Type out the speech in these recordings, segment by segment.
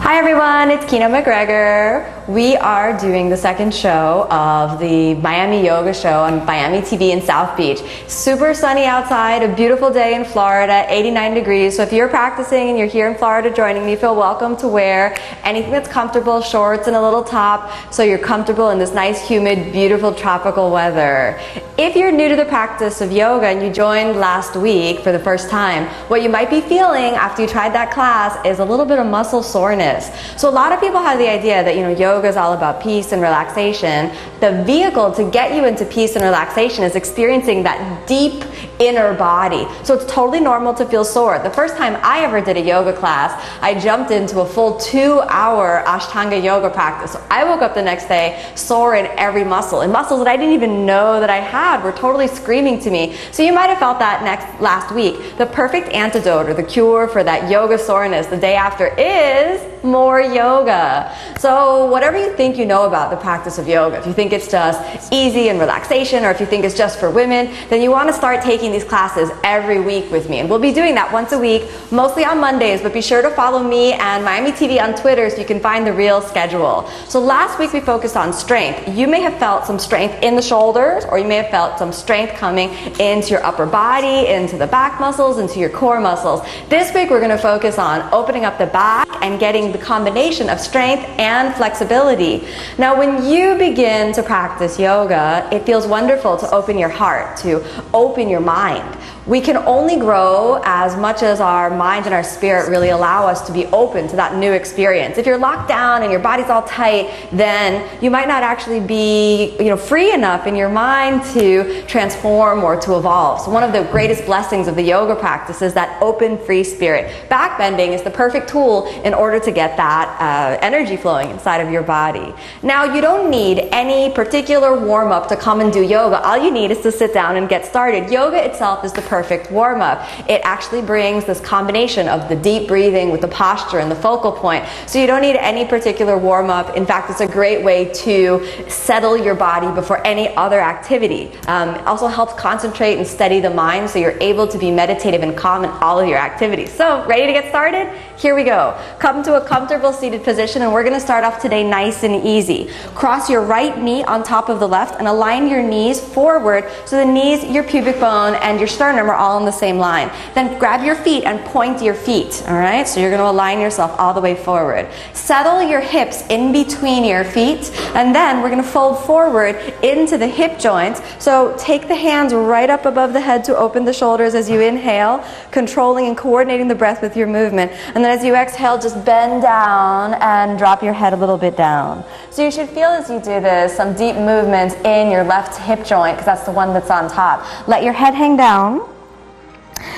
Hi everyone, it's Kino McGregor. We are doing the second show of the Miami Yoga Show on Miami TV in South Beach. Super sunny outside, a beautiful day in Florida, 89 degrees. So if you're practicing and you're here in Florida joining me, feel welcome to wear anything that's comfortable, shorts and a little top, so you're comfortable in this nice, humid, beautiful tropical weather. If you're new to the practice of yoga and you joined last week for the first time, what you might be feeling after you tried that class is a little bit of muscle soreness. So a lot of people have the idea that, yoga is all about peace and relaxation. The vehicle to get you into peace and relaxation is experiencing that deep inner body. So it's totally normal to feel sore. The first time I ever did a yoga class, I jumped into a full 2-hour Ashtanga yoga practice. So I woke up the next day sore in every muscle, and muscles that I didn't even know that I had were totally screaming to me. So you might have felt that last week. The perfect antidote or the cure for that yoga soreness the day after is more yoga. So whatever you think you know about the practice of yoga, if you think it's just easy and relaxation, or if you think it's just for women, then you want to start taking these classes every week with me. And we'll be doing that once a week, mostly on Mondays, but be sure to follow me and Miami TV on Twitter so you can find the real schedule. So last week we focused on strength. You may have felt some strength in the shoulders, or you may have felt some strength coming into your upper body, into the back muscles, into your core muscles. This week we're going to focus on opening up the back and getting the combination of strength and flexibility. Now when you begin to practice yoga, it feels wonderful to open your heart, to open your mind. We can only grow as much as our mind and our spirit really allow us to be open to that new experience. If you're locked down and your body's all tight, then you might not actually be free enough in your mind to transform or to evolve. So one of the greatest blessings of the yoga practice is that open, free spirit. Backbending is the perfect tool in order to get that energy flowing inside of your body. Now you don't need any particular warm-up to come and do yoga. All you need is to sit down and get started. Yoga itself is the perfect warm-up. It actually brings this combination of the deep breathing with the posture and the focal point. So you don't need any particular warm-up. In fact, it's a great way to settle your body before any other activity. It also helps concentrate and steady the mind so you're able to be meditative and calm in all of your activities. So, ready to get started? Here we go. Come to a comfortable seated position, and we're going to start off today nice and easy. Cross your right knee on top of the left and align your knees forward so the knees, your pubic bone, and your sternum are all in the same line. Then grab your feet and point your feet, all right? So you're going to align yourself all the way forward. Settle your hips in between your feet, and then we're going to fold forward into the hip joints. So take the hands right up above the head to open the shoulders as you inhale, controlling and coordinating the breath with your movement. And then as you exhale, just bend down and drop your head a little bit down. So you should feel as you do this some deep movements in your left hip joint, because that's the one that's on top. Let your head hang down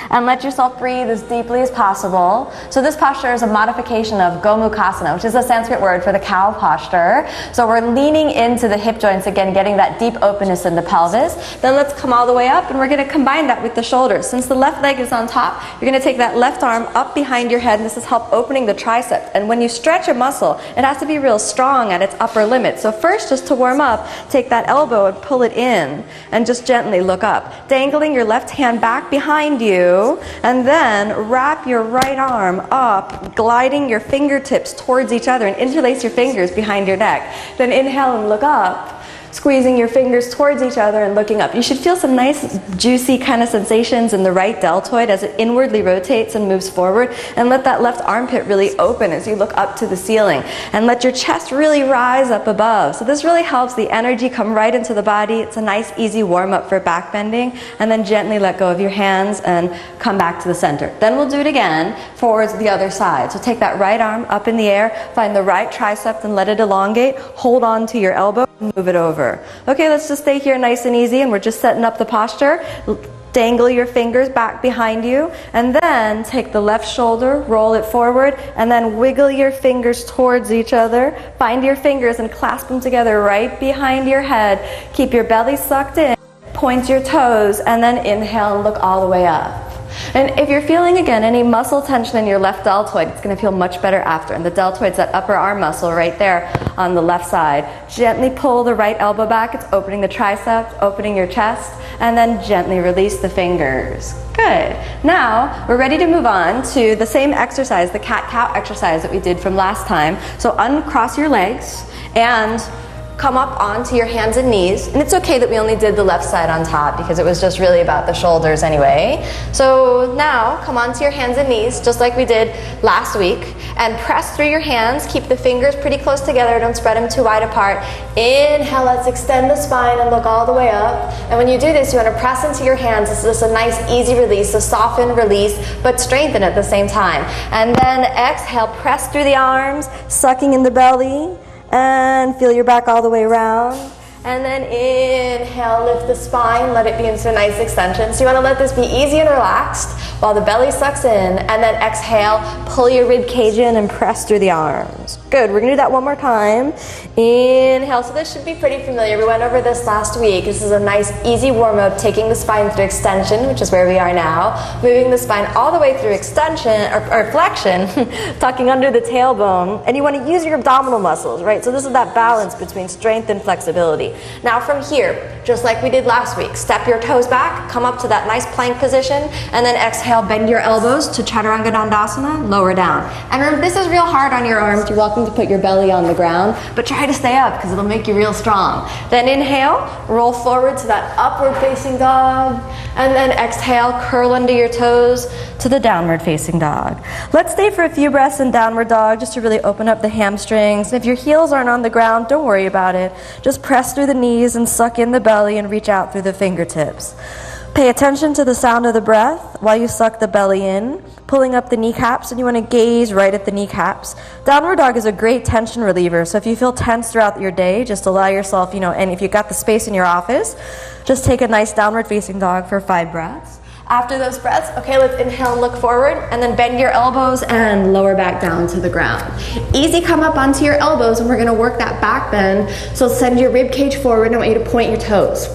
and let yourself breathe as deeply as possible. So this posture is a modification of Gomukhasana, which is a Sanskrit word for the cow posture. So we're leaning into the hip joints again, getting that deep openness in the pelvis. Then let's come all the way up, and we're going to combine that with the shoulders. Since the left leg is on top, you're going to take that left arm up behind your head, and this is help opening the tricep. And when you stretch a muscle, it has to be real strong at its upper limit. So first, just to warm up, take that elbow and pull it in, and just gently look up. Dangling your left hand back behind you, and then wrap your right arm up, gliding your fingertips towards each other, and interlace your fingers behind your neck. Then inhale and look up, squeezing your fingers towards each other and looking up. You should feel some nice juicy kind of sensations in the right deltoid as it inwardly rotates and moves forward, and let that left armpit really open as you look up to the ceiling, and let your chest really rise up above. So this really helps the energy come right into the body. It's a nice easy warm-up for back bending. And then gently let go of your hands and come back to the center. Then we'll do it again towards the other side. So take that right arm up in the air, find the right tricep and let it elongate. Hold on to your elbow and move it over. Okay, let's just stay here nice and easy, and we're just setting up the posture. Dangle your fingers back behind you, and then take the left shoulder, roll it forward, and then wiggle your fingers towards each other. Find your fingers and clasp them together right behind your head. Keep your belly sucked in, point your toes, and then inhale and look all the way up. And if you're feeling, again, any muscle tension in your left deltoid, it's going to feel much better after. And the deltoid's that upper arm muscle right there on the left side. Gently pull the right elbow back. It's opening the triceps, opening your chest, and then gently release the fingers. Good. Now, we're ready to move on to the same exercise, the cat-cow exercise that we did from last time. So uncross your legs and come up onto your hands and knees. And it's okay that we only did the left side on top because it was just really about the shoulders anyway. So now, come onto your hands and knees, just like we did last week, and press through your hands. Keep the fingers pretty close together. Don't spread them too wide apart. Inhale, let's extend the spine and look all the way up. And when you do this, you want to press into your hands. This is just a nice, easy release, a soften, release, but strengthen at the same time. And then exhale, press through the arms, sucking in the belly. And feel your back all the way around. And then inhale, lift the spine, let it be into a nice extension. So you want to let this be easy and relaxed while the belly sucks in. And then exhale, pull your rib cage in and press through the arms. Good, we're going to do that one more time. Inhale, so this should be pretty familiar. We went over this last week. This is a nice easy warm-up, taking the spine through extension, which is where we are now. Moving the spine all the way through extension, or flexion, tucking under the tailbone. And you want to use your abdominal muscles, right? So this is that balance between strength and flexibility. Now from here, just like we did last week, step your toes back, come up to that nice plank position, and then exhale, bend your elbows to Chaturanga Dandasana, lower down. And remember, this is real hard on your arms. You're welcome to put your belly on the ground, but try to stay up because it'll make you real strong. Then inhale, roll forward to that upward facing dog, and then exhale, curl under your toes to the downward facing dog. Let's stay for a few breaths in downward dog just to really open up the hamstrings. And if your heels aren't on the ground, don't worry about it. Just press through the knees and suck in the belly and reach out through the fingertips. Pay attention to the sound of the breath while you suck the belly in, pulling up the kneecaps, and you want to gaze right at the kneecaps. Downward dog is a great tension reliever, so if you feel tense throughout your day, just allow yourself, and if you've got the space in your office, just take a nice downward facing dog for 5 breaths. After those breaths, okay, let's inhale and look forward, and then bend your elbows and lower back down to the ground. Easy come up onto your elbows, and we're going to work that back bend. So send your rib cage forward, and I want you to point your toes.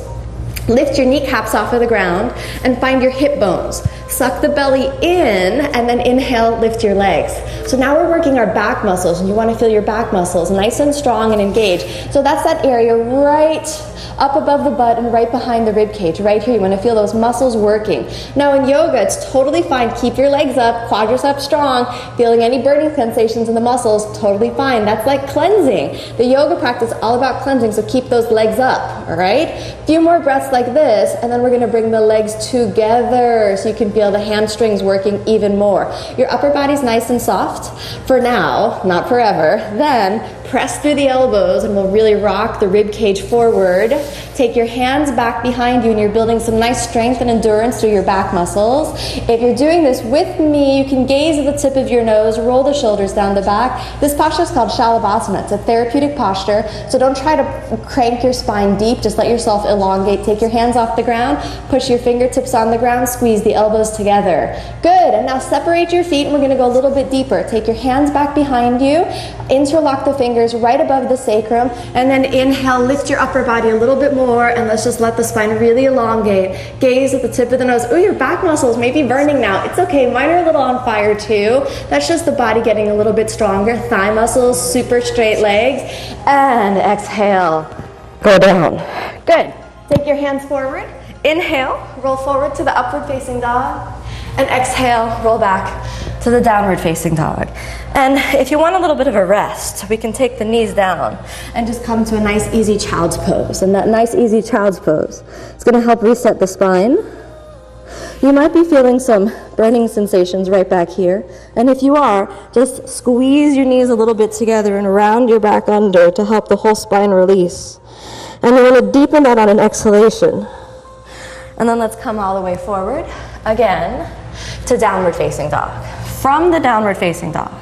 Lift your kneecaps off of the ground and find your hip bones. Suck the belly in and then inhale, lift your legs. So now we're working our back muscles, and you want to feel your back muscles nice and strong and engaged. So that's that area right up above the butt and right behind the rib cage. Right here, you want to feel those muscles working. Now in yoga, it's totally fine. Keep your legs up, quadriceps strong. Feeling any burning sensations in the muscles, totally fine. That's like cleansing. The yoga practice is all about cleansing, so keep those legs up, all right? A few more breaths like this, and then we're going to bring the legs together so you can feel the hamstrings working even more. Your upper body's nice and soft for now, not forever. Then press through the elbows, and we'll really rock the rib cage forward. Take your hands back behind you, and you're building some nice strength and endurance through your back muscles. If you're doing this with me, you can gaze at the tip of your nose, roll the shoulders down the back. This posture is called Shalabhasana. It's a therapeutic posture, so don't try to crank your spine deep. Just let yourself elongate. Take your hands off the ground, push your fingertips on the ground, squeeze the elbows together. Good, and now separate your feet, and we're going to go a little bit deeper. Take your hands back behind you, interlock the fingers right above the sacrum, and then inhale, lift your upper body a little bit more, and let's just let the spine really elongate. Gaze at the tip of the nose. Ooh, your back muscles may be burning now. It's okay, mine are a little on fire too. That's just the body getting a little bit stronger. Thigh muscles, super straight legs, and exhale, go down. Good. Take your hands forward. Inhale, roll forward to the upward facing dog, and exhale, roll back to the downward facing dog. And if you want a little bit of a rest, we can take the knees down and just come to a nice easy child's pose. And that nice easy child's pose is going to help reset the spine. You might be feeling some burning sensations right back here. And if you are, just squeeze your knees a little bit together and round your back under to help the whole spine release. And you're going to deepen that on an exhalation. And then let's come all the way forward again to downward facing dog. From the downward facing dog,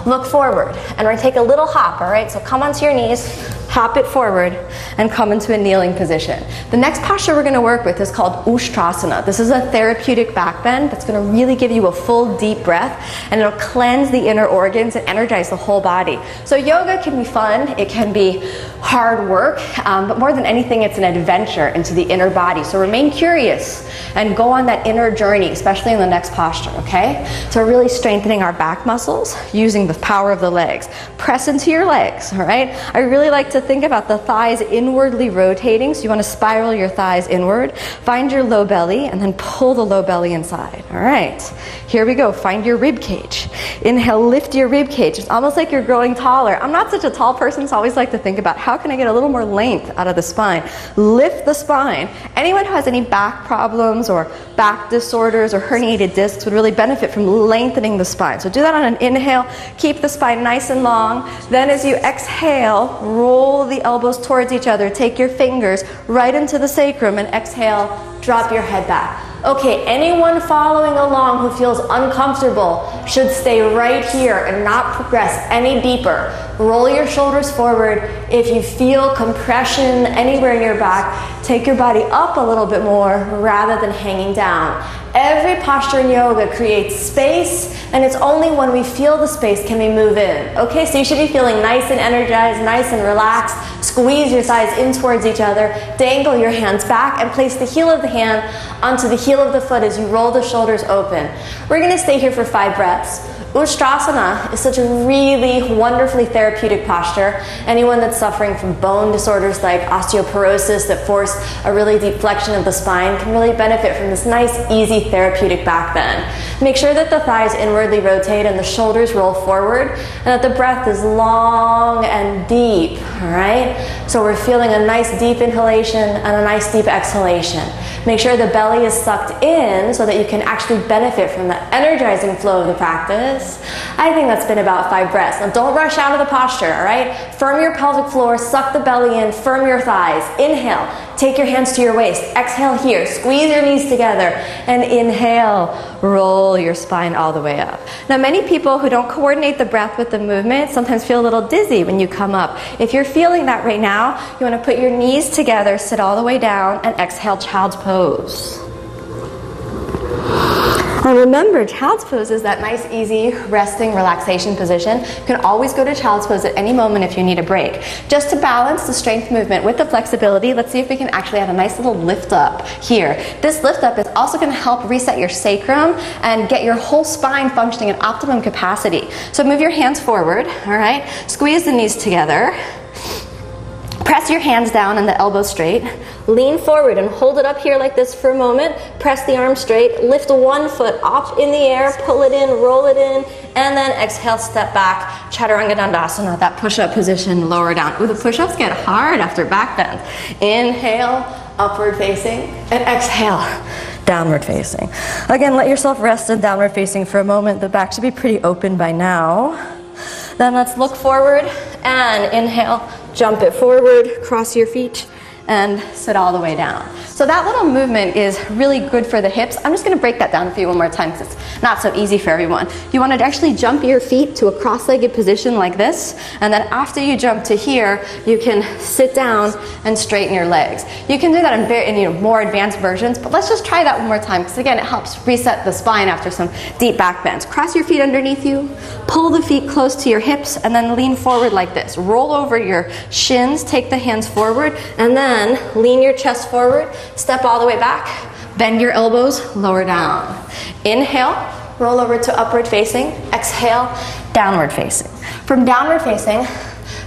look forward, and we're going to take a little hop, all right? So come onto your knees, hop it forward, and come into a kneeling position. The next posture we're going to work with is called Ustrasana. This is a therapeutic back bend that's going to really give you a full deep breath, and it'll cleanse the inner organs and energize the whole body. So yoga can be fun, it can be hard work, but more than anything, it's an adventure into the inner body. So remain curious and go on that inner journey, especially in the next posture, okay? So we're really strengthening our back muscles using the power of the legs. Press into your legs, all right? I really like to think about the thighs inwardly rotating. So you want to spiral your thighs inward. Find your low belly and then pull the low belly inside. All right, here we go. Find your rib cage. Inhale, lift your rib cage. It's almost like you're growing taller. I'm not such a tall person, so I always like to think about how can I get a little more length out of the spine. Lift the spine. Anyone who has any back problems or back disorders or herniated discs would really benefit from lengthening the spine. So do that on an inhale. Keep the spine nice and long. Then as you exhale, roll the elbows towards each other. Take your fingers right into the sacrum and exhale, drop your head back. Okay, anyone following along who feels uncomfortable should stay right here and not progress any deeper. Roll your shoulders forward. If you feel compression anywhere in your back, take your body up a little bit more rather than hanging down. Every posture in yoga creates space, and it's only when we feel the space can we move in. Okay, so you should be feeling nice and energized, nice and relaxed. Squeeze your thighs in towards each other. Dangle your hands back and place the heel of the hand onto the heel of the foot as you roll the shoulders open. We're going to stay here for 5 breaths. Ustrasana is such a really wonderfully therapeutic posture. Anyone that's suffering from bone disorders like osteoporosis that force a really deep flexion of the spine can really benefit from this nice, easy, therapeutic back bend. Make sure that the thighs inwardly rotate and the shoulders roll forward, and that the breath is long and deep, all right? So we're feeling a nice deep inhalation and a nice deep exhalation. Make sure the belly is sucked in so that you can actually benefit from the energizing flow of the practice. I think that's been about 5 breaths. Now don't rush out of the posture, all right? Firm your pelvic floor, suck the belly in, firm your thighs. Inhale, take your hands to your waist. Exhale here, squeeze your knees together, and inhale, roll your spine all the way up. Now many people who don't coordinate the breath with the movement sometimes feel a little dizzy when you come up. If you're feeling that right now, you want to put your knees together, sit all the way down, and exhale, child's pose. And remember, child's pose is that nice, easy, resting, relaxation position. You can always go to child's pose at any moment if you need a break. Just to balance the strength movement with the flexibility, let's see if we can actually have a nice little lift up here. This lift up is also going to help reset your sacrum and get your whole spine functioning at optimum capacity. So move your hands forward, all right? Squeeze the knees together. Press your hands down and the elbows straight. Lean forward and hold it up here like this for a moment. Press the arms straight. Lift one foot up in the air. Pull it in, roll it in, and then exhale, step back. Chaturanga Dandasana, that push-up position, lower down. Ooh, the push-ups get hard after back bend. Inhale, upward facing, and exhale, downward facing. Again, let yourself rest in downward facing for a moment. The back should be pretty open by now. Then let's look forward and inhale, jump it forward, cross your feet, and sit all the way down. So that little movement is really good for the hips. I'm just going to break that down for you one more time because it's not so easy for everyone. You want to actually jump your feet to a cross-legged position like this, and then after you jump to here, you can sit down and straighten your legs. You can do that in more advanced versions, but let's just try that one more time because again, it helps reset the spine after some deep back bends. Cross your feet underneath you, pull the feet close to your hips, and then lean forward like this. Roll over your shins, take the hands forward, and then lean your chest forward, step all the way back, bend your elbows, lower down. Inhale, roll over to upward facing. Exhale, downward facing. From downward facing,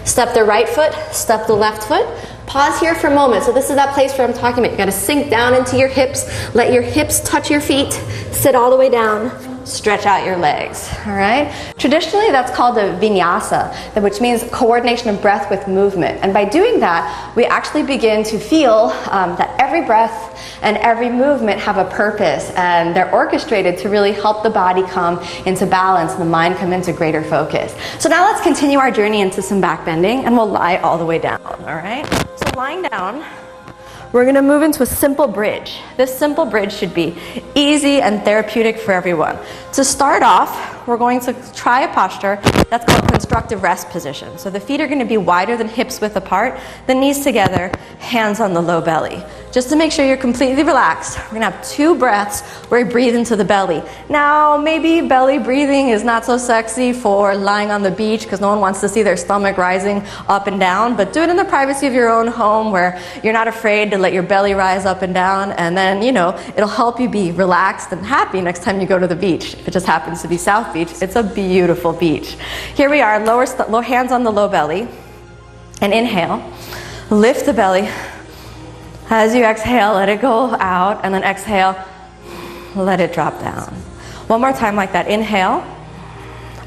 step the right foot, step the left foot. Pause here for a moment. So this is that place where I'm talking about. You got to sink down into your hips, let your hips touch your feet, sit all the way down. Stretch out your legs, all right? Traditionally, that's called a vinyasa, which means coordination of breath with movement. And by doing that, we actually begin to feel that every breath and every movement have a purpose, and they're orchestrated to really help the body come into balance and the mind come into greater focus. So now let's continue our journey into some back bending, and we'll lie all the way down, all right? So lying down, we're going to move into a simple bridge. This simple bridge should be easy and therapeutic for everyone. To start off, we're going to try a posture that's called constructive rest position. So the feet are going to be wider than hips width apart, the knees together, hands on the low belly. Just to make sure you're completely relaxed, we're going to have 2 breaths where we breathe into the belly. Now, maybe belly breathing is not so sexy for lying on the beach because no one wants to see their stomach rising up and down, but do it in the privacy of your own home where you're not afraid to let your belly rise up and down, and then, it'll help you be relaxed and happy next time you go to the beach. If it just happens to be South Beach, it's a beautiful beach. Here we are, lower hands on the low belly. And inhale, lift the belly. As you exhale, let it go out, and then exhale, let it drop down. One more time like that. Inhale,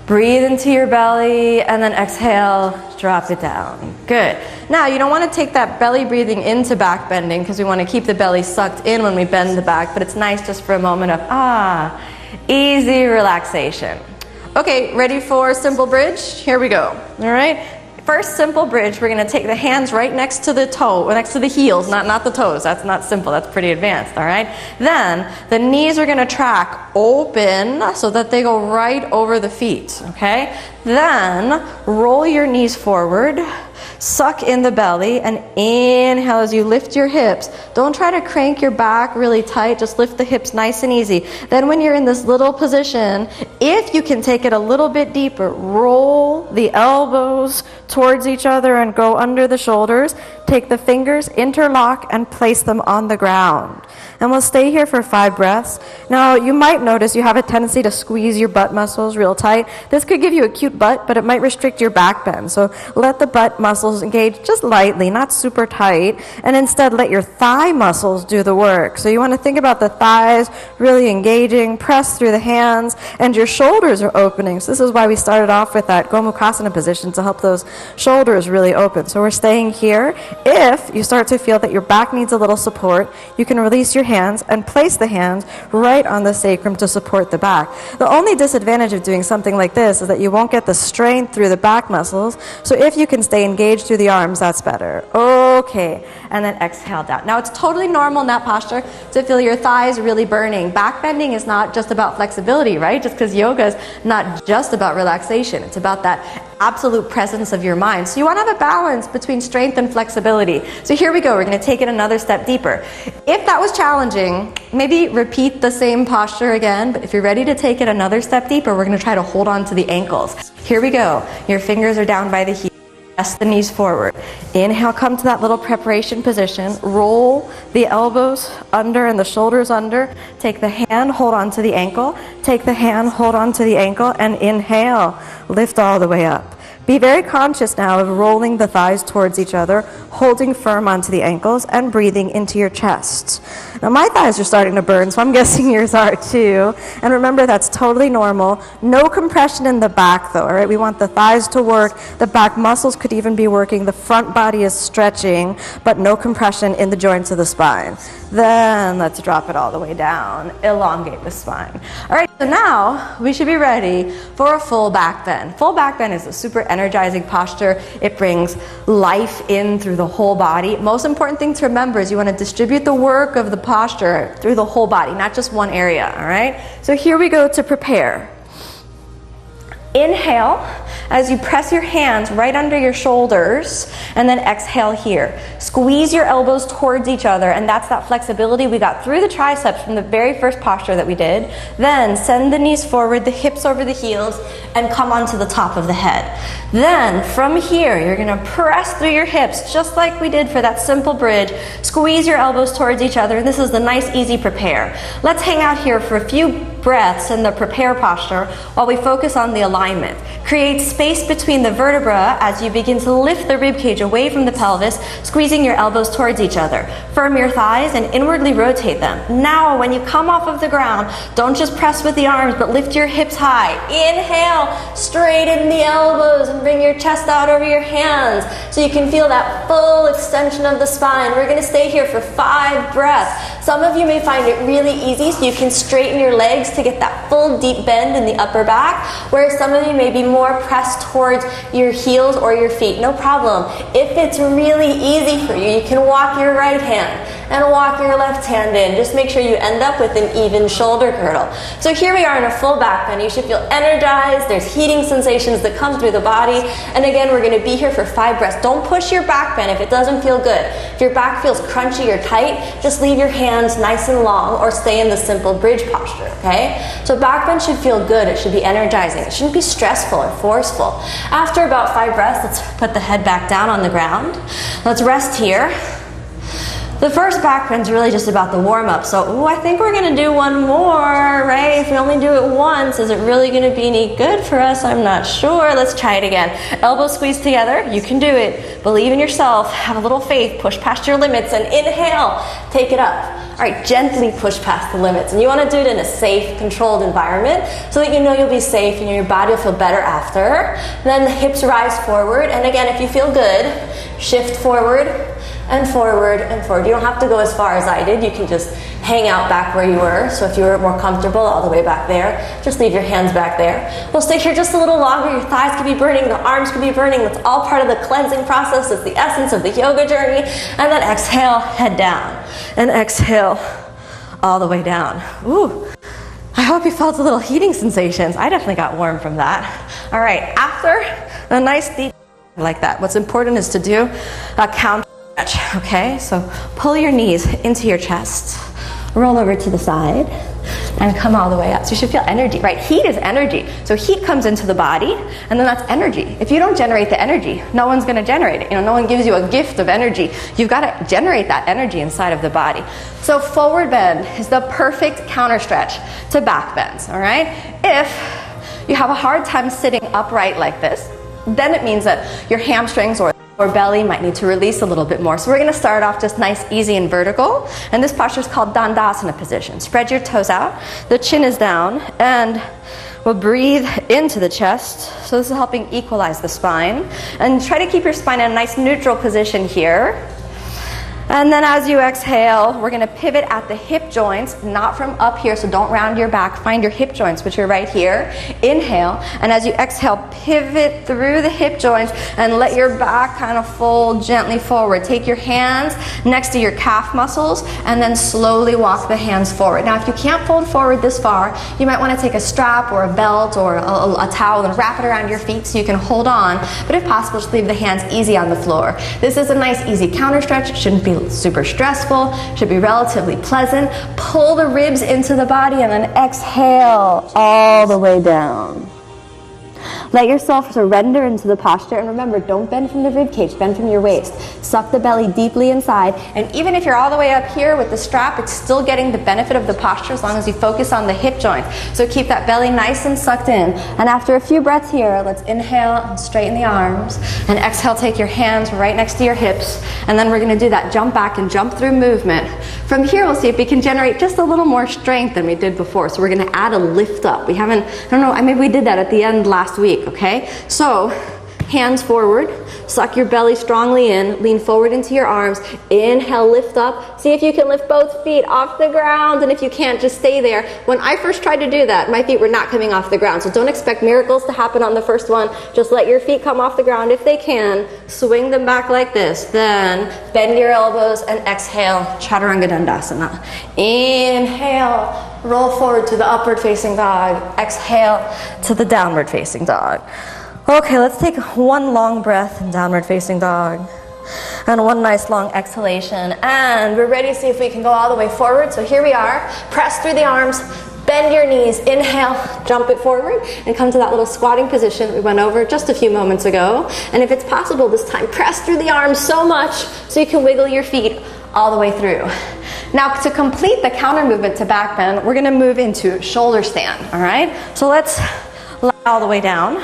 breathe into your belly, and then exhale, drop it down. Good. Now, you don't want to take that belly breathing into back bending because we want to keep the belly sucked in when we bend the back, but it's nice just for a moment of, easy relaxation. Okay, ready for simple bridge? Here we go. All right. First simple bridge, we're going to take the hands right next to the toe, next to the heels, not the toes. That's not simple. That's pretty advanced, all right? Then the knees are going to track open so that they go right over the feet, okay? Then roll your knees forward, suck in the belly, and inhale as you lift your hips. Don't try to crank your back really tight. Just lift the hips nice and easy. Then when you're in this little position, if you can take it a little bit deeper, roll the elbows towards each other and go under the shoulders. Take the fingers, interlock, and place them on the ground. And we'll stay here for 5 breaths. Now, you might notice you have a tendency to squeeze your butt muscles real tight. This could give you a cute butt, but it might restrict your back bend. So let the butt muscles engage just lightly, not super tight, and instead let your thigh muscles do the work. So you want to think about the thighs really engaging, press through the hands, and your shoulders are opening. So this is why we started off with that Gomukhasana position, to help those shoulders really open. So we're staying here. If you start to feel that your back needs a little support, you can release your hands and place the hands right on the sacrum to support the back. The only disadvantage of doing something like this is that you won't get the strength through the back muscles. So if you can stay engaged through the arms, that's better. Okay, and then exhale down. Now, it's totally normal in that posture to feel your thighs really burning. Back bending is not just about flexibility, right? Just because yoga is not just about relaxation. It's about that absolute presence of your mind. So you want to have a balance between strength and flexibility. So here we go. We're going to take it another step deeper. If that was challenging, maybe repeat the same posture again. But if you're ready to take it another step deeper, we're going to try to hold on to the ankles. Here we go. Your fingers are down by the heels. Press the knees forward. Inhale, come to that little preparation position. Roll the elbows under and the shoulders under. Take the hand, hold on to the ankle. Take the hand, hold on to the ankle, and inhale. Lift all the way up. Be very conscious now of rolling the thighs towards each other, holding firm onto the ankles, and breathing into your chest. Now, my thighs are starting to burn, so I'm guessing yours are too. And remember, that's totally normal. No compression in the back, though, all right? We want the thighs to work. The back muscles could even be working. The front body is stretching, but no compression in the joints of the spine. Then let's drop it all the way down. Elongate the spine. All right, so now we should be ready for a full back bend. Full back bend is a super energizing posture. It brings life in through the whole body. Most important thing to remember is you want to distribute the work of the posture through the whole body, not just one area, all right? So here we go to prepare. Inhale as you press your hands right under your shoulders, and then exhale here. Squeeze your elbows towards each other, and that's that flexibility we got through the triceps from the very first posture that we did. Then send the knees forward, the hips over the heels, and come onto the top of the head. Then from here, you're going to press through your hips, just like we did for that simple bridge. Squeeze your elbows towards each other, and this is the nice, easy prepare. Let's hang out here for a few breaths in the prepare posture while we focus on the alignment. Create space between the vertebra as you begin to lift the rib cage away from the pelvis, squeezing your elbows towards each other. Firm your thighs and inwardly rotate them. Now, when you come off of the ground, don't just press with the arms, but lift your hips high. Inhale, straighten the elbows and bring your chest out over your hands so you can feel that full extension of the spine. We're going to stay here for 5 breaths. Some of you may find it really easy, so you can straighten your legs to get that full deep bend in the upper back, whereas some of you may be more pressed towards your heels or your feet. No problem. If it's really easy for you, you can walk your right hand and walk your left hand in. Just make sure you end up with an even shoulder girdle. So here we are in a full back bend. You should feel energized. There's heating sensations that come through the body. And again, we're going to be here for 5 breaths. Don't push your back bend if it doesn't feel good. If your back feels crunchy or tight, just leave your hands nice and long or stay in the simple bridge posture, okay? So back bend should feel good. It should be energizing. It shouldn't be stressful or forceful. After about 5 breaths, let's put the head back down on the ground. Let's rest here. The first back bend's really just about the warm-up. So, I think we're going to do one more, right? If we only do it once, is it really going to be any good for us? I'm not sure. Let's try it again. Elbows squeeze together. You can do it. Believe in yourself. Have a little faith. Push past your limits and inhale. Take it up. All right, gently push past the limits. And you want to do it in a safe, controlled environment so that you know you'll be safe and your body will feel better after. Then the hips rise forward. And again, if you feel good, shift forward and forward and forward. You don't have to go as far as I did. You can just hang out back where you were. So if you were more comfortable, all the way back there, just leave your hands back there. We'll stay here just a little longer. Your thighs could be burning, the arms could be burning. That's all part of the cleansing process. It's the essence of the yoga journey. And then exhale, head down. And exhale all the way down. Ooh. I hope you felt a little heating sensations. I definitely got warm from that. All right, after a nice deep like that, what's important is to do a counter stretch, okay? So pull your knees into your chest, roll over to the side, and come all the way up. So you should feel energy, right? Heat is energy. So heat comes into the body, and then that's energy. If you don't generate the energy, no one's going to generate it. You know, no one gives you a gift of energy. You've got to generate that energy inside of the body. So forward bend is the perfect counter stretch to back bends, all right? If you have a hard time sitting upright like this, then it means that your hamstrings or belly might need to release a little bit more. So we're going to start off just nice, easy, and vertical. And this posture is called Dandasana position. Spread your toes out. The chin is down. And we'll breathe into the chest. So this is helping equalize the spine. And try to keep your spine in a nice neutral position here. And then as you exhale, we're going to pivot at the hip joints, not from up here, so don't round your back. Find your hip joints, which are right here. Inhale, and as you exhale, pivot through the hip joints and let your back kind of fold gently forward. Take your hands next to your calf muscles and then slowly walk the hands forward. Now, if you can't fold forward this far, you might want to take a strap or a belt or a towel and wrap it around your feet so you can hold on. But if possible, just leave the hands easy on the floor. This is a nice, easy counter stretch. It shouldn't be super stressful, should be relatively pleasant. Pull the ribs into the body and then exhale all the way down. Let yourself surrender into the posture, and remember, don't bend from the rib cage, bend from your waist. Suck the belly deeply inside, and even if you're all the way up here with the strap, it's still getting the benefit of the posture as long as you focus on the hip joint. So keep that belly nice and sucked in. And after a few breaths here, let's inhale and straighten the arms, and exhale, take your hands right next to your hips, and then we're going to do that jump back and jump through movement. From here, we'll see if we can generate just a little more strength than we did before. So we're going to add a lift up. We haven't, I don't know, maybe we did that at the end last week. Okay, so hands forward, suck your belly strongly in, lean forward into your arms, inhale, lift up. See if you can lift both feet off the ground, and if you can't, just stay there. When I first tried to do that, my feet were not coming off the ground, so don't expect miracles to happen on the first one. Just let your feet come off the ground if they can. Swing them back like this, then bend your elbows and exhale, Chaturanga Dandasana. Inhale. Roll forward to the upward facing dog. Exhale to the downward facing dog. Okay, let's take one long breath in downward facing dog. And one nice long exhalation. And we're ready to see if we can go all the way forward. So here we are. Press through the arms. Bend your knees. Inhale. Jump it forward. And come to that little squatting position that we went over just a few moments ago. And if it's possible this time, press through the arms so much so you can wiggle your feet all the way through. Now, to complete the counter movement to back bend, we're going to move into shoulder stand, all right? So let's lie all the way down.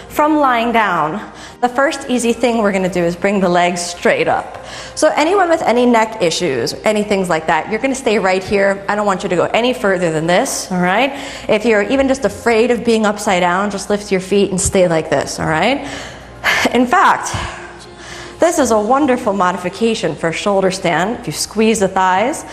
From lying down, the first easy thing we're going to do is bring the legs straight up. So anyone with any neck issues, any things like that, you're going to stay right here. I don't want you to go any further than this, all right? If you're even just afraid of being upside down, just lift your feet and stay like this, all right? In fact, this is a wonderful modification for shoulder stand. If you squeeze the thighs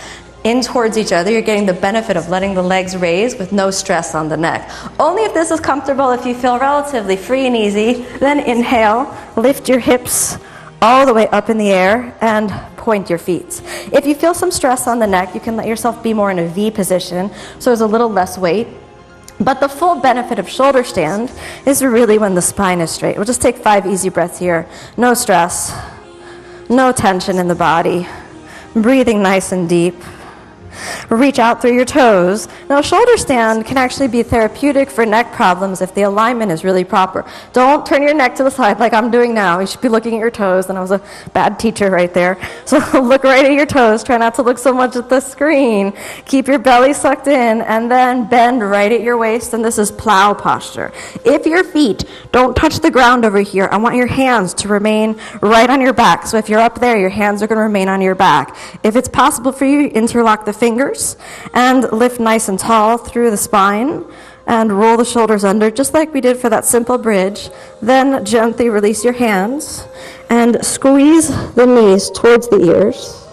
in towards each other, you're getting the benefit of letting the legs raise with no stress on the neck. Only if this is comfortable, if you feel relatively free and easy, then inhale, lift your hips all the way up in the air and point your feet. If you feel some stress on the neck, you can let yourself be more in a V position, so there's a little less weight. But the full benefit of shoulder stand is really when the spine is straight. We'll just take 5 easy breaths here. No stress, no tension in the body. Breathing nice and deep. Reach out through your toes. Now, a shoulder stand can actually be therapeutic for neck problems if the alignment is really proper. Don't turn your neck to the side like I'm doing now. You should be looking at your toes, and I was a bad teacher right there. So look right at your toes. Try not to look so much at the screen. Keep your belly sucked in, and then bend right at your waist, and this is plow posture. If your feet don't touch the ground over here, I want your hands to remain right on your back. So if you're up there, your hands are going to remain on your back. If it's possible for you, interlock the fingers and lift nice and tall through the spine and roll the shoulders under, just like we did for that simple bridge. Then gently release your hands and squeeze the knees towards the ears,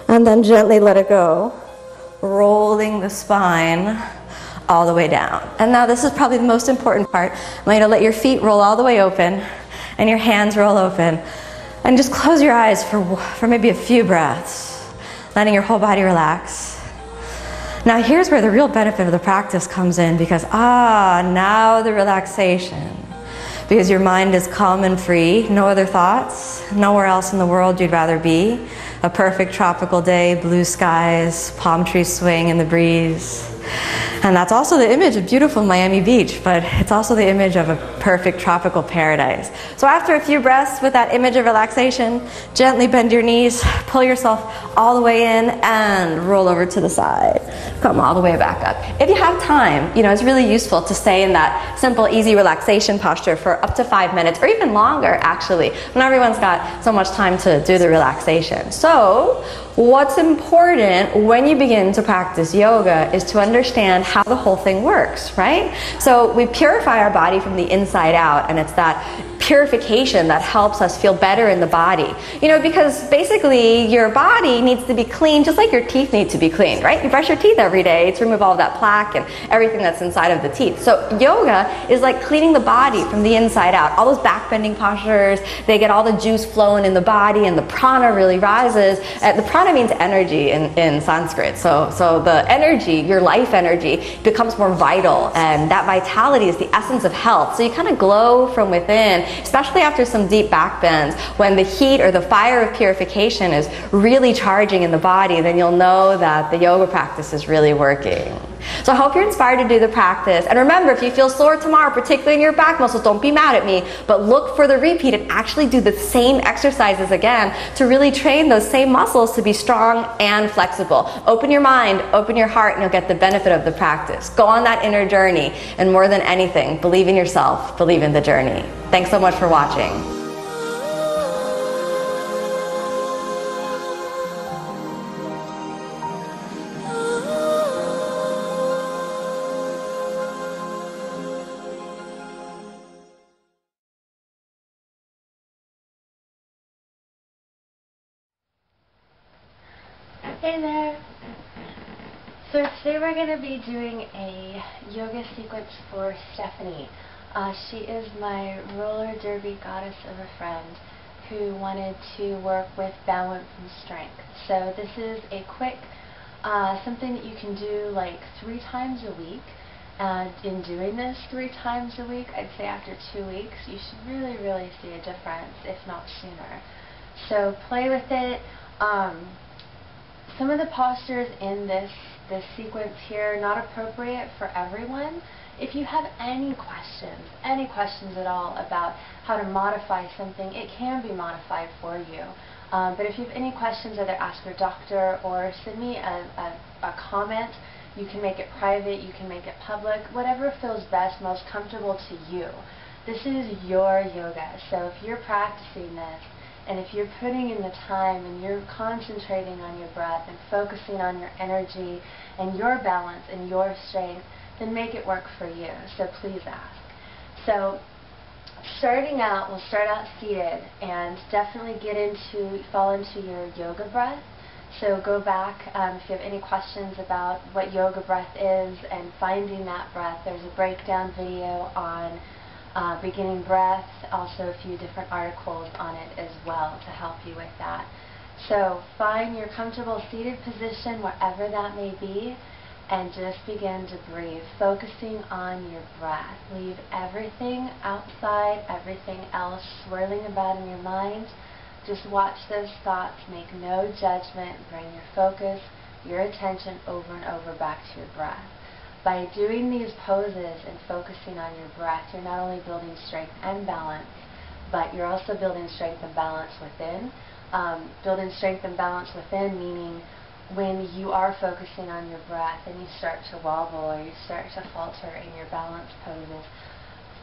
and then gently let it go, rolling the spine all the way down. And now this is probably the most important part. I'm going to let your feet roll all the way open and your hands roll open. And just close your eyes for maybe a few breaths, letting your whole body relax. Now here's where the real benefit of the practice comes in, because now the relaxation. Because your mind is calm and free, no other thoughts, nowhere else in the world you'd rather be. A perfect tropical day, blue skies, palm trees swing in the breeze. And that's also the image of beautiful Miami Beach, but it's also the image of a perfect tropical paradise. So after a few breaths with that image of relaxation, gently bend your knees, pull yourself all the way in, and roll over to the side. Come all the way back up. If you have time, it's really useful to stay in that simple, easy relaxation posture for up to 5 minutes, or even longer, actually. Not everyone's got so much time to do the relaxation. So what's important when you begin to practice yoga is to understand how the whole thing works, right? So we purify our body from the inside out, and it's that purification that helps us feel better in the body. Because basically your body needs to be clean just like your teeth need to be cleaned, right? You brush your teeth every day to remove all of that plaque and everything that's inside of the teeth. So yoga is like cleaning the body from the inside out. All those back bending postures, they get all the juice flowing in the body, and the prana really rises. The prana means energy in Sanskrit. So the energy, your life energy, becomes more vital, and that vitality is the essence of health. So you kind of glow from within, especially after some deep back bends. When the heat or the fire of purification is really charging in the body, then you'll know that the yoga practice is really working. So I hope you're inspired to do the practice. And remember, if you feel sore tomorrow, particularly in your back muscles, don't be mad at me, but look for the repeat and actually do the same exercises again to really train those same muscles to be strong and flexible. Open your mind, open your heart, and you'll get the benefit of the practice. Go on that inner journey, and more than anything, believe in yourself, believe in the journey. Thanks so much for watching. Hey there! So today we're going to be doing a yoga sequence for Stephanie. She is my roller derby goddess of a friend who wanted to work with balance and strength. So this is a quick, something that you can do like 3 times a week. And in doing this 3 times a week, I'd say after 2 weeks, you should really, really see a difference, if not sooner. So play with it. Some of the postures in this sequence here are not appropriate for everyone. If you have any questions at all about how to modify something, it can be modified for you. But if you have any questions, either ask your doctor or send me a comment. You can make it private, you can make it public, whatever feels best, most comfortable to you. This is your yoga, so if you're practicing this, and if you're putting in the time and you're concentrating on your breath and focusing on your energy and your balance and your strength, then make it work for you. So please ask. So starting out, we'll start out seated and definitely fall into your yoga breath. So go back if you have any questions about what yoga breath is and finding that breath. There's a breakdown video on beginning breath, also a few different articles on it as well to help you with that. So find your comfortable seated position wherever that may be, and just begin to breathe, focusing on your breath. Leave everything outside, everything else swirling about in your mind. Just watch those thoughts, make no judgment, bring your focus your attention over and over back to your breath. By doing these poses and focusing on your breath, you're not only building strength and balance, but you're also building strength and balance within. Building strength and balance within meaning when you are focusing on your breath and you start to wobble or you start to falter in your balance poses,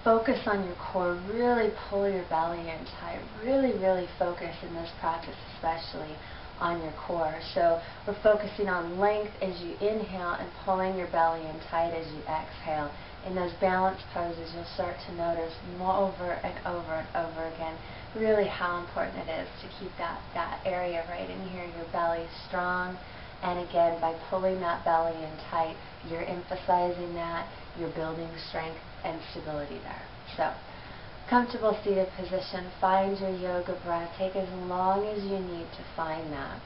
focus on your core, really pull your belly in tight, really, really focus in this practice especially on your core. So we're focusing on length as you inhale and pulling your belly in tight as you exhale. In those balance poses, you'll start to notice more over and over and over again really how important it is to keep that area right in here, your belly strong. And again, by pulling that belly in tight, you're emphasizing that, you're building strength and stability there. So, comfortable seated position, find your yoga breath, take as long as you need to find that.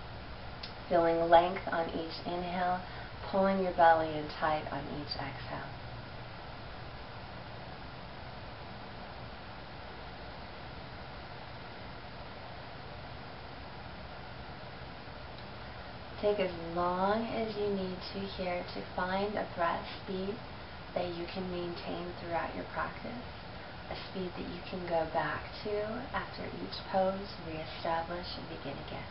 Feeling length on each inhale, pulling your belly in tight on each exhale. Take as long as you need to here to find a breath speed that you can maintain throughout your practice, a speed that you can go back to after each pose, reestablish, and begin again.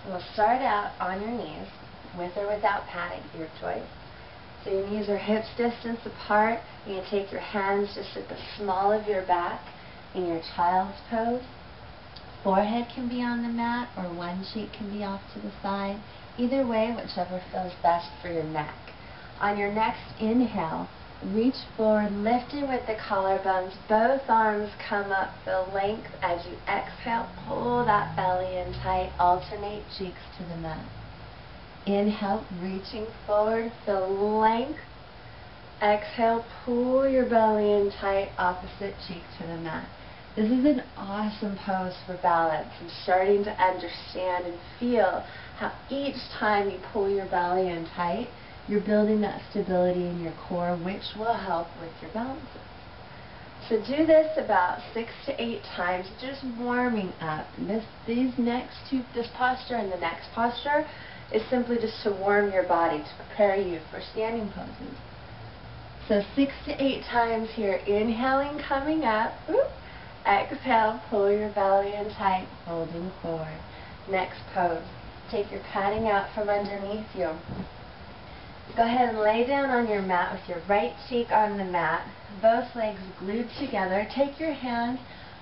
So we'll start out on your knees, with or without padding, your choice. So your knees are hips distance apart. You can take your hands just at the small of your back in your child's pose. Forehead can be on the mat or one cheek can be off to the side. Either way, whichever feels best for your neck. On your next inhale, reach forward, lift it with the collarbones. Both arms come up, feel length. As you exhale, pull that belly in tight. Alternate cheeks to the mat. Inhale, reaching forward, feel length. Exhale, pull your belly in tight, opposite cheek to the mat. This is an awesome pose for balance and starting to understand and feel how each time you pull your belly in tight, you're building that stability in your core, which will help with your balances. So do this about 6 to 8 times, just warming up. This posture and the next posture is simply just to warm your body, to prepare you for standing poses. So 6 to 8 times here, inhaling, coming up. Ooh. Exhale, pull your belly in tight, holding forward. Next pose. Take your padding out from underneath you. Go ahead and lay down on your mat with your right cheek on the mat, both legs glued together. Take your hand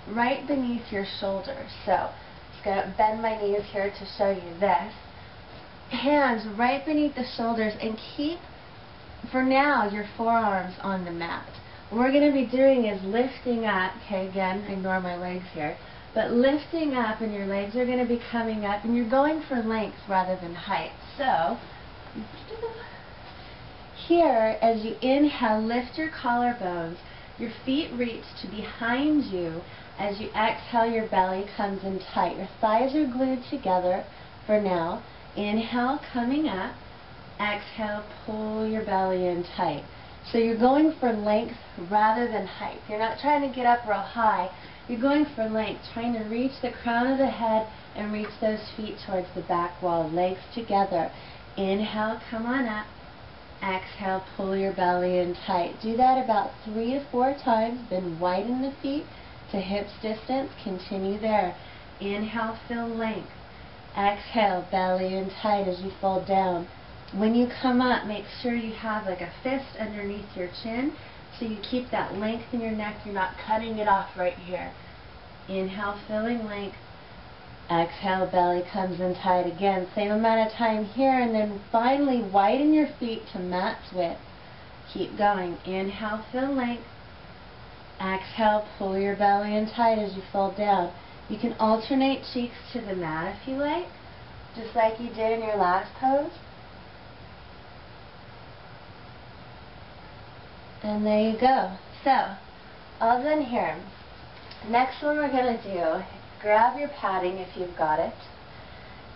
right beneath your shoulders. So, I'm just going to bend my knees here to show you this. Hands right beneath the shoulders and keep, for now, your forearms on the mat. What we're going to be doing is lifting up, okay, again, ignore my legs here, but lifting up and your legs are going to be coming up and you're going for length rather than height. So, here, as you inhale, lift your collarbones, your feet reach to behind you. As you exhale, your belly comes in tight. Your thighs are glued together for now. Inhale, coming up. Exhale, pull your belly in tight. So you're going for length rather than height. You're not trying to get up real high. You're going for length, trying to reach the crown of the head and reach those feet towards the back wall, legs together. Inhale, come on up. Exhale, pull your belly in tight. Do that about 3 to 4 times. Then widen the feet to hips distance. Continue there. Inhale, feel length. Exhale, belly in tight as you fold down. When you come up, make sure you have like a fist underneath your chin so you keep that length in your neck. You're not cutting it off right here. Inhale, feeling length. Exhale, belly comes in tight again. Same amount of time here, and then finally widen your feet to mat's width. Keep going. Inhale, feel length. Exhale, pull your belly in tight as you fold down. You can alternate cheeks to the mat if you like, just like you did in your last pose. And there you go. So, all done here. Next one we're going to do, grab your padding if you've got it,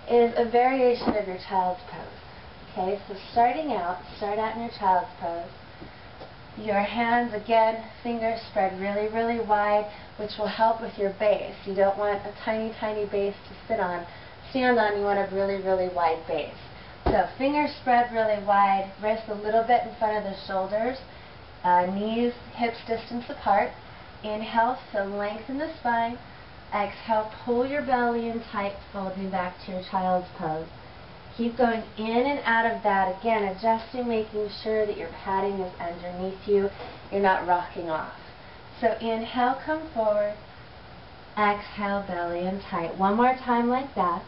is a variation of your child's pose. Okay, so start out in your child's pose. Your hands, again, fingers spread really, really wide, which will help with your base. You don't want a tiny, tiny base to stand on. You want a really, really wide base. So fingers spread really wide, wrists a little bit in front of the shoulders, knees, hips distance apart. Inhale, so lengthen the spine. Exhale, pull your belly in tight, folding back to your child's pose. Keep going in and out of that. Again, adjusting, making sure that your padding is underneath you. You're not rocking off. So inhale, come forward. Exhale, belly in tight. One more time like that.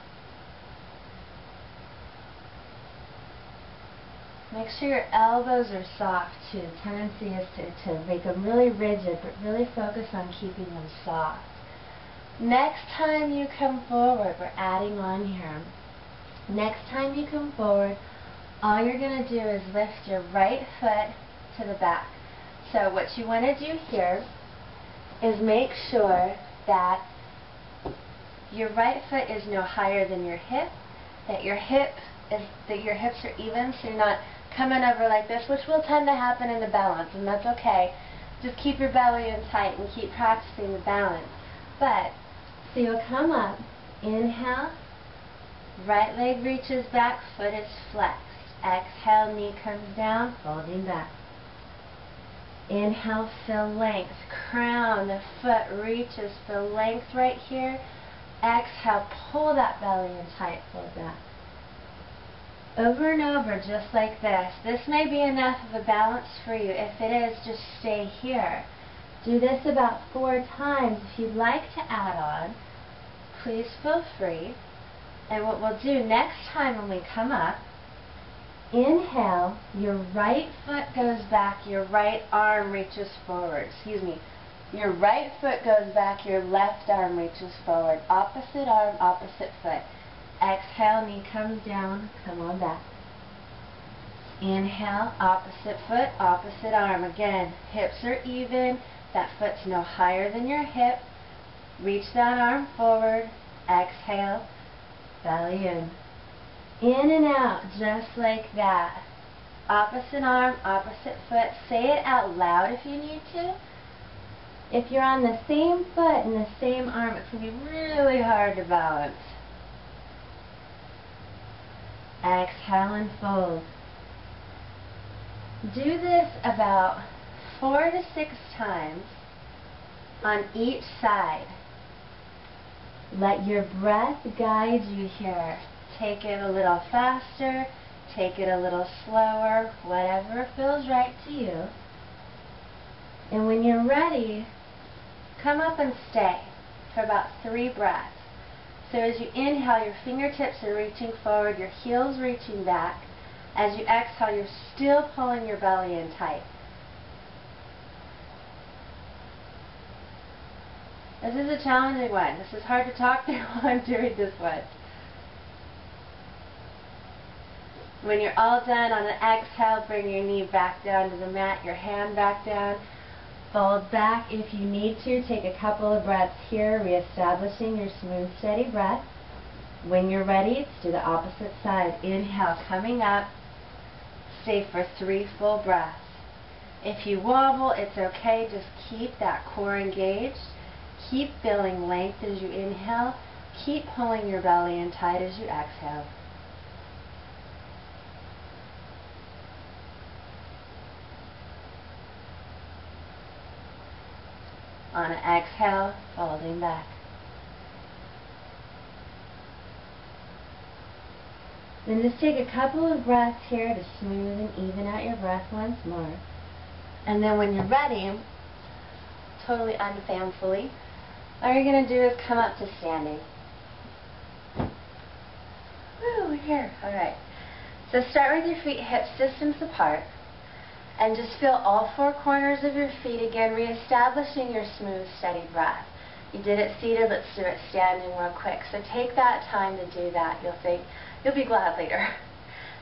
Make sure your elbows are soft too. The tendency is to make them really rigid, but really focus on keeping them soft. Next time you come forward, we're adding on here. Next time you come forward, all you're going to do is lift your right foot to the back. So what you want to do here is make sure that your right foot is no higher than your hip, that your hips are even, so you're not coming over like this, which will tend to happen in the balance, and that's okay. Just keep your belly in tight and keep practicing the balance. But, so you'll come up, inhale, right leg reaches back, foot is flexed. Exhale, knee comes down, folding back. Inhale, feel length, crown, the foot reaches, feel length right here. Exhale, pull that belly in tight, fold back. Over and over, just like this. This may be enough of a balance for you. If it is, just stay here. Do this about 4 times. If you'd like to add on, please feel free. And what we'll do next time when we come up, inhale, your right foot goes back, your right arm reaches forward. Excuse me. Your right foot goes back, your left arm reaches forward. Opposite arm, opposite foot. Exhale, knee comes down, come on back. Inhale, opposite foot, opposite arm. Again, hips are even, that foot's no higher than your hip. Reach that arm forward. Exhale, belly in. In and out, just like that. Opposite arm, opposite foot. Say it out loud if you need to. If you're on the same foot and the same arm, it's going to be really hard to balance. Exhale and fold. Do this about 4 to 6 times on each side. Let your breath guide you here. Take it a little faster, take it a little slower, whatever feels right to you. And when you're ready, come up and stay for about 3 breaths. So as you inhale, your fingertips are reaching forward, your heels reaching back. As you exhale, you're still pulling your belly in tight. This is a challenging one. This is hard to talk through while I'm doing this one. When you're all done, on an exhale, bring your knee back down to the mat, your hand back down. Fold back if you need to. Take a couple of breaths here, reestablishing your smooth, steady breath. When you're ready, let's do the opposite side. Inhale, coming up. Stay for 3 full breaths. If you wobble, it's okay. Just keep that core engaged. Keep feeling length as you inhale. Keep pulling your belly in tight as you exhale. On an exhale, folding back. Then just take a couple of breaths here to smooth and even out your breath once more. And then when you're ready, totally unfanfully, all you're going to do is come up to standing. Woo, here. All right. So start with your feet hips distance apart. And just feel all 4 corners of your feet again, reestablishing your smooth, steady breath. You did it seated, let's do it standing real quick. So take that time to do that. You'll be glad later.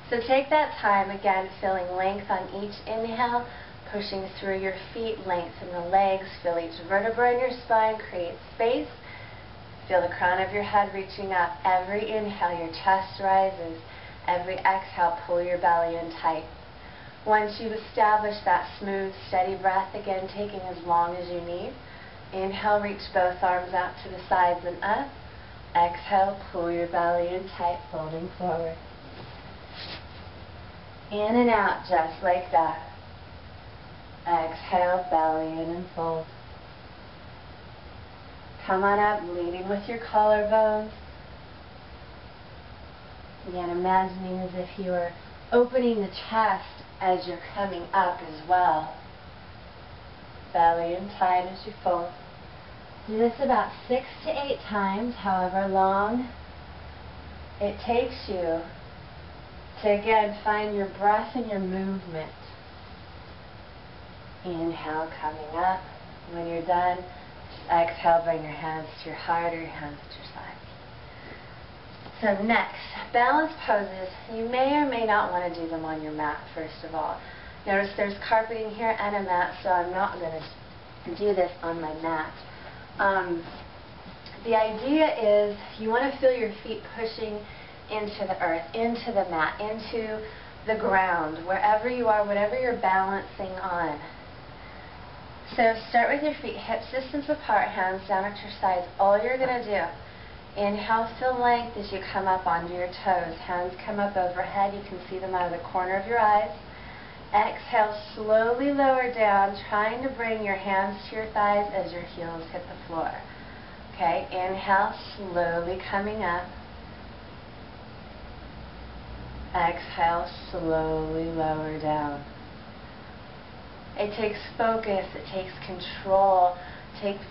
So take that time, again, feeling length on each inhale, pushing through your feet, lengthen the legs, feel each vertebra in your spine, create space. Feel the crown of your head reaching up. Every inhale, your chest rises. Every exhale, pull your belly in tight. Once you've established that smooth, steady breath, again taking as long as you need. Inhale, reach both arms out to the sides and up. Exhale, pull your belly in tight, folding forward. In and out, just like that. Exhale, belly in and fold. Come on up, leading with your collarbones. Again, imagining as if you were opening the chest as you're coming up as well. Belly in tight as you fold. Do this about 6 to 8 times, however long it takes you to, again, find your breath and your movement. Inhale, coming up. When you're done, just exhale, bring your hands to your heart or your hands to your sides. So next, balance poses. You may or may not want to do them on your mat, first of all. Notice there's carpeting here and a mat, so I'm not going to do this on my mat. The idea is you want to feel your feet pushing into the earth, into the mat, into the ground, wherever you are, whatever you're balancing on. So start with your feet hip distance apart, hands down at your sides. All you're going to do, inhale, feel length as you come up onto your toes. Hands come up overhead. You can see them out of the corner of your eyes. Exhale, slowly lower down, trying to bring your hands to your thighs as your heels hit the floor. Okay, inhale, slowly coming up. Exhale, slowly lower down. It takes focus, it takes control.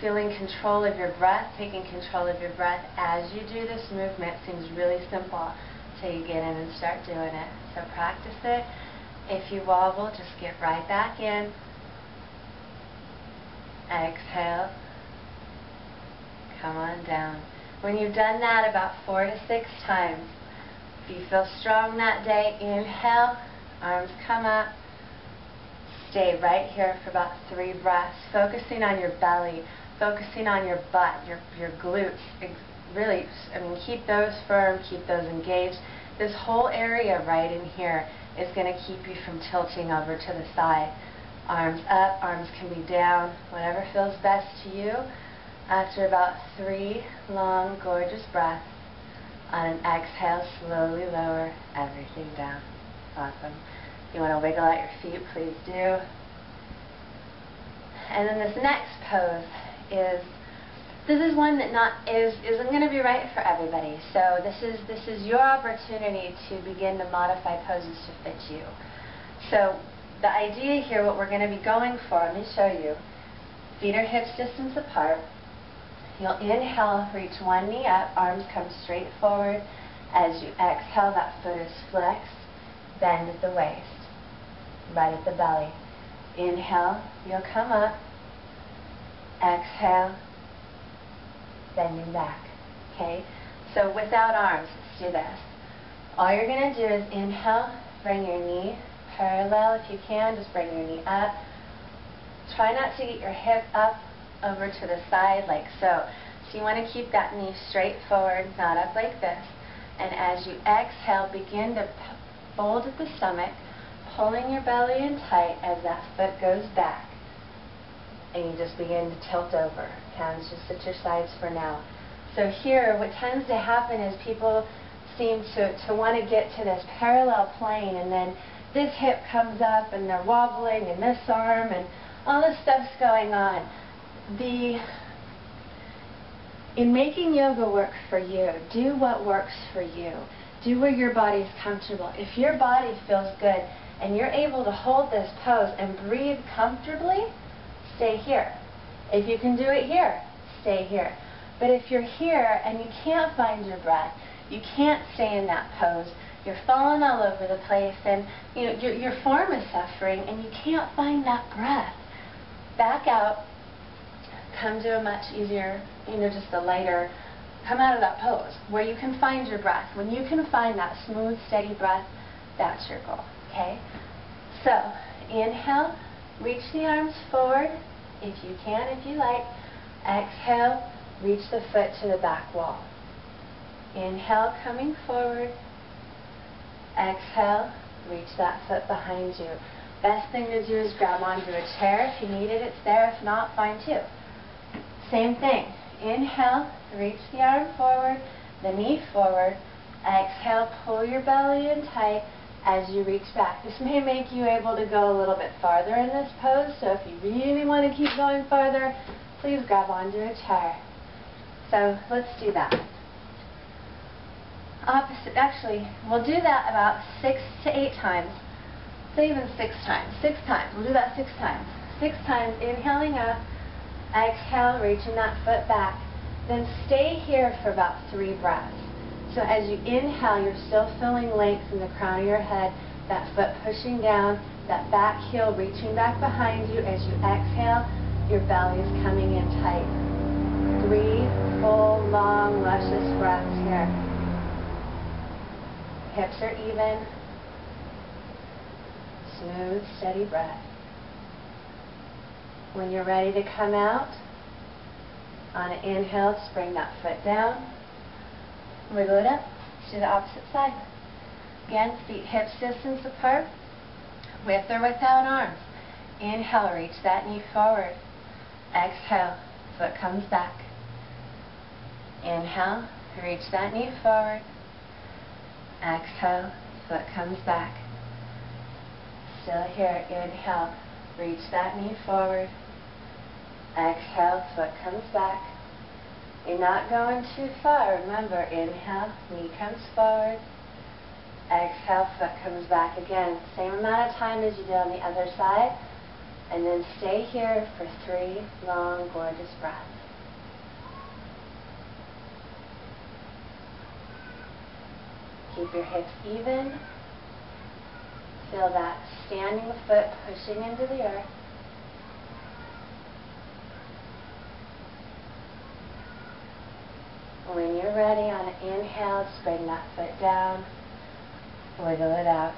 Feeling control of your breath, taking control of your breath as you do this movement. Seems really simple until you get in and start doing it. So practice it. If you wobble, just get right back in. Exhale. Come on down. When you've done that about 4 to 6 times, if you feel strong that day, inhale, arms come up. Stay right here for about 3 breaths, focusing on your belly, focusing on your butt, your glutes. Really, keep those firm, keep those engaged. This whole area right in here is going to keep you from tilting over to the side. Arms up, arms can be down, whatever feels best to you. After about 3 long, gorgeous breaths, on an exhale, slowly lower everything down. Awesome. If you want to wiggle out your feet, please do. And then this next pose this is one that isn't going to be right for everybody. So this is your opportunity to begin to modify poses to fit you. So the idea here, what we're going to be going for, let me show you. Feet are hips distance apart. You'll inhale, reach one knee up, arms come straight forward. As you exhale, that foot is flexed, bend at the waist, right at the belly. Inhale, you'll come up. Exhale, bending back. Okay? So without arms, let's do this. All you're going to do is inhale, bring your knee parallel if you can, just bring your knee up. Try not to get your hip up over to the side like so. So you want to keep that knee straight forward, not up like this. And as you exhale, begin to fold at the stomach, pulling your belly in tight as that foot goes back. And you just begin to tilt over. Hands just at your sides for now. So here, what tends to happen is people seem to want to get to this parallel plane, and then this hip comes up, and they're wobbling, and this arm, and all this stuff's going on. In making yoga work for you, do what works for you. Do where your body's comfortable. If your body feels good and you're able to hold this pose and breathe comfortably, stay here. If you can do it here, stay here. But if you're here and you can't find your breath, you can't stay in that pose, you're falling all over the place, and your form is suffering and you can't find that breath, back out. Come to a much easier, just a lighter, come out of that pose where you can find your breath. When you can find that smooth, steady breath, that's your goal, okay? So, inhale, reach the arms forward, if you can, if you like. Exhale, reach the foot to the back wall. Inhale, coming forward. Exhale, reach that foot behind you. Best thing to do is grab onto a chair. If you need it, it's there. If not, fine too. Same thing. Inhale, reach the arm forward, the knee forward. Exhale, pull your belly in tight as you reach back. This may make you able to go a little bit farther in this pose, so if you really want to keep going farther, please grab onto a chair. So let's do that. Opposite, actually, we'll do that about 6 to 8 times. So even 6 times. 6 times. We'll do that 6 times. 6 times, inhaling up, exhale, reaching that foot back. Then stay here for about 3 breaths. So as you inhale, you're still feeling length in the crown of your head, that foot pushing down, that back heel reaching back behind you. As you exhale, your belly is coming in tight. 3 full, long, luscious breaths here. Hips are even. Smooth, steady breath. When you're ready to come out, on an inhale, just bring that foot down. Wiggle it up to the opposite side. Again, feet hips distance apart, with or without arms. Inhale, reach that knee forward. Exhale, foot comes back. Inhale, reach that knee forward. Exhale, foot comes back. Still here, inhale, reach that knee forward. Exhale, foot comes back. You're not going too far. Remember, inhale, knee comes forward. Exhale, foot comes back again. Same amount of time as you did on the other side. And then stay here for 3 long, gorgeous breaths. Keep your hips even. Feel that standing foot pushing into the earth. When you're ready, on an inhale, just bring that foot down, wiggle it out.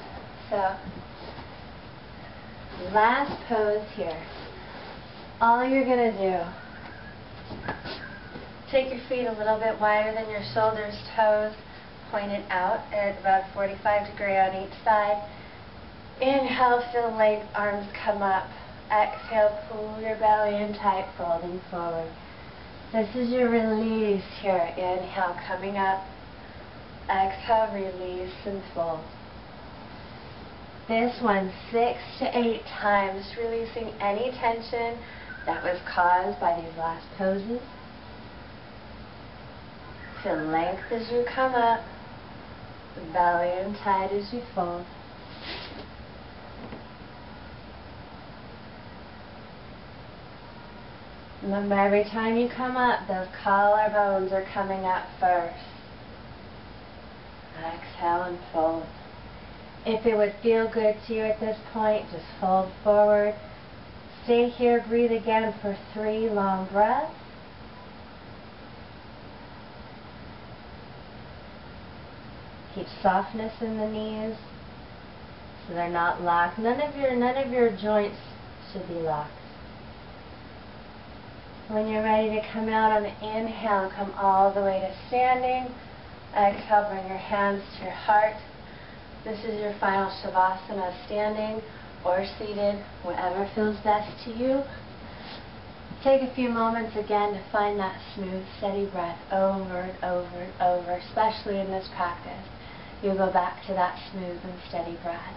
So, last pose here. All you're going to do, take your feet a little bit wider than your shoulders, toes pointed out at about 45 degrees on each side. Inhale, feel length, arms come up. Exhale, pull your belly in tight, folding forward. This is your release here. Inhale, coming up. Exhale, release and fold. This one 6 to 8 times, releasing any tension that was caused by these last poses. Feel length as you come up, belly in tight as you fold. Remember, every time you come up, those collarbones are coming up first. Exhale and fold. If it would feel good to you at this point, just fold forward. Stay here, breathe again for 3 long breaths. Keep softness in the knees so they're not locked. None of your joints should be locked. When you're ready to come out on the inhale, come all the way to standing. Exhale, bring your hands to your heart. This is your final Shavasana, standing or seated, whatever feels best to you. Take a few moments again to find that smooth, steady breath over and over and over, especially in this practice. You'll go back to that smooth and steady breath.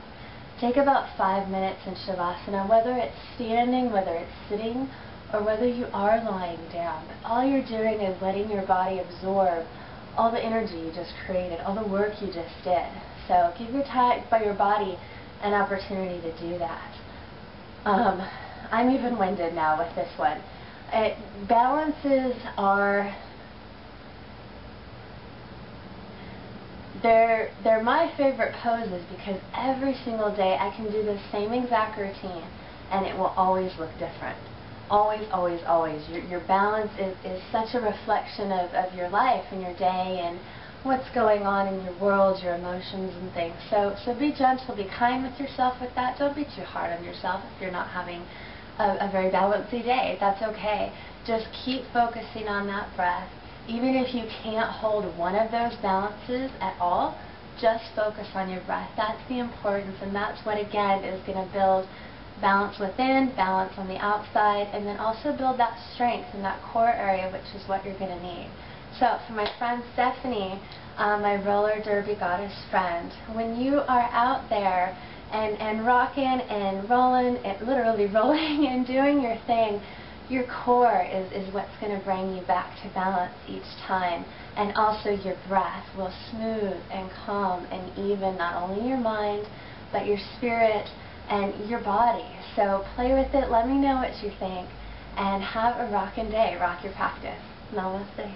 Take about 5 minutes in Shavasana, whether it's standing, whether it's sitting, or whether you are lying down. But all you're doing is letting your body absorb all the energy you just created, all the work you just did. So give your body an opportunity to do that. I'm even winded now with this one. Balances are, they're my favorite poses because every single day I can do the same exact routine and it will always look different. Always, always, always. Your balance is such a reflection of your life and your day and what's going on in your world, your emotions and things. So be gentle, be kind with yourself with that. Don't be too hard on yourself if you're not having a very balancey day. That's okay. Just keep focusing on that breath. Even if you can't hold one of those balances at all, just focus on your breath. That's the importance, and that's what, again, is going to build balance within, balance on the outside, and then also build that strength in that core area, which is what you're going to need. So for my friend Stephanie, my roller derby goddess friend, when you are out there and rocking and rolling, and literally rolling and doing your thing, your core is what's going to bring you back to balance each time. And also your breath will smooth and calm and even not only your mind, but your spirit and your body. So play with it, let me know what you think, and have a rockin' day. Rock your practice. Namaste.